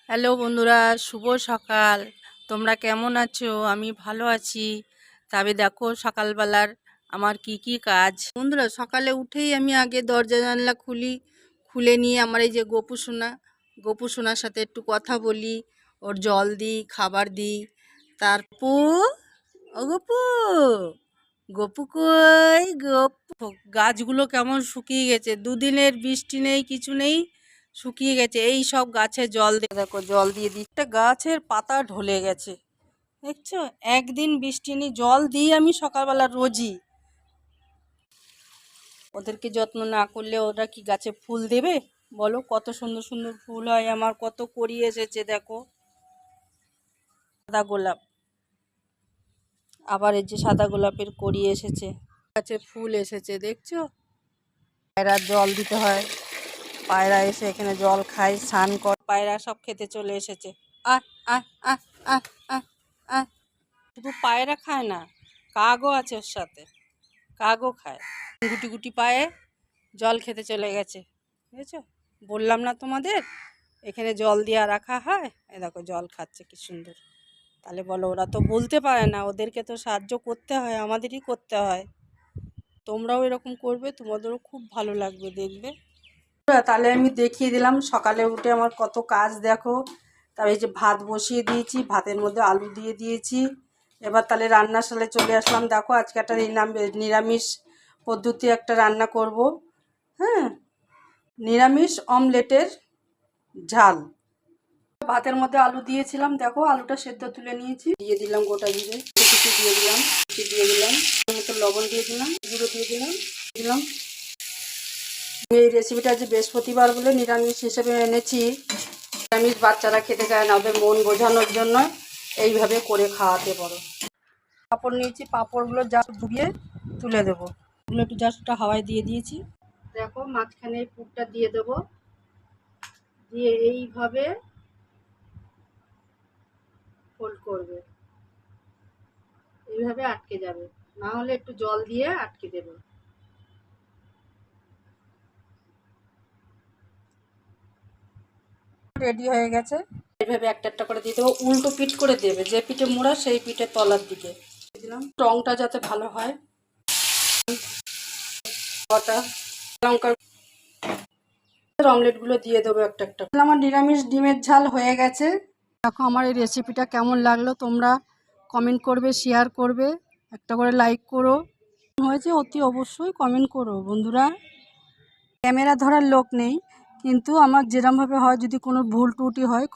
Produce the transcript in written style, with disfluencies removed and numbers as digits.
Hello বন্ধুরা, শুভ সকাল। তোমরা কেমন আছো? আমি ভালো আছি। তবে দেখো সকালবেলার আমার কি কি কাজ। বন্ধুরা, সকালে উঠেই আমি আগে দরজা জানলা খুলে নিয়ে আমার এই যে গপু সোনার সাথে একটু কথা বলি, ওর জল দিই, খাবার দিই। তারপর ও গপু, গপু কই গপু, গাছগুলো কেমন শুকিয়ে গেছে, দুদিনের বৃষ্টি নেই, কিছু নেই, শুকিয়ে গেছে। এই সব গাছে জল দিয়ে দেখো, জল দিয়ে দিই। একটা গাছের পাতা ঢলে গেছে, দেখছো? একদিন বৃষ্টি নেই, জল দিই আমি সকালবেলা রোজই। ওদেরকে যত্ন না করলে ওরা কি গাছে ফুল দেবে বলো? কত সুন্দর সুন্দর ফুল হয় আমার, কত কড়ি এসেছে দেখো। সাদা গোলাপ, আবার এই যে সাদা গোলাপের কড়ি এসেছে, গাছে ফুল এসেছে, দেখছো? পায়রার জল দিতে হয়, পায়রা এসে এখানে জল খায়, স্নান করে। পায়রা সব খেতে চলে এসেছে। আহ আহ আহ আহ আহ আহ শুধু পায়রা খায় না, কাকও আছে ওর সাথে, কাকও খায়। গুটি গুটি পায়ে জল খেতে চলে গেছে, বুঝেছো? বললাম না তোমাদের এখানে জল দিয়া রাখা হয়? এ দেখো জল খাচ্ছে কি সুন্দর। তাহলে বলো, ওরা তো বলতে পারে না, ওদেরকে তো সাহায্য করতে হয়, আমাদেরই করতে হয়। তোমরাও এরকম করবে, তোমাদেরও খুব ভালো লাগবে দেখবে। তাহলে আমি দেখিয়ে দিলাম সকালে উঠে আমার কত কাজ দেখো। তবে এই যে ভাত বসিয়ে দিয়েছি, ভাতের মধ্যে আলু দিয়ে দিয়েছি। এবার তাহলে রান্নাশালে চলে আসলাম। দেখো আজকে একটা নিরামিষ পদ্ধতি একটা রান্না করব। হ্যাঁ, নিরামিষ অমলেটের ঝাল। ভাতের মধ্যে আলু দিয়েছিলাম, দেখো আলুটা সেদ্ধ তুলে নিয়েছি, দিয়ে দিলাম গোটা জিরে, কিছু দিয়ে দিলাম, মতো লবণ দিয়ে দিলাম, গুঁড়ো দিয়ে দিলাম। এই রেসিপিটা যে বৃহস্পতিবার বলে নিরামিষ হিসেবে এনেছি। নিরামিষ বাচ্চারা খেতে চায় না, ওদের মন বোঝানোর জন্য এইভাবে করে খাওয়াতে পারো। পাঁপড় নিয়েছি, পাঁপড়গুলো জাস্ট ডুবিয়ে তুলে দেবো। ওগুলো একটু জাস্ট হাওয়ায় দিয়ে দিয়েছি। দেখো মাঝখানে পুরটা দিয়ে দেবো, দিয়ে এইভাবে ফোল্ড করবে, এইভাবে আটকে যাবে, না হলে একটু জল দিয়ে আটকে দেবে। রেডি হয়ে গেছে। এইভাবে একটা একটা করে দিয়ে দেবো, উল্টো পিঠ করে দেবে, যে পিঠে মোড়া সেই পিঠে তলার দিকে দিলাম, রংটা যাতে ভালো হয়। কটা লঙ্কার অমলেটগুলো দিয়ে দেবো একটা একটা। আমার নিরামিষ ডিমের ঝাল হয়ে গেছে। দেখো আমার এই রেসিপিটা কেমন লাগলো তোমরা কমেন্ট করবে, শেয়ার করবে, একটা করে লাইক করো। হয়েছে অতি অবশ্যই কমেন্ট করো বন্ধুরা। ক্যামেরা ধরার লোক নেই, কিন্তু আমার যেরমভাবে হয়, যদি কোনো ভুল ত্রুটি হয়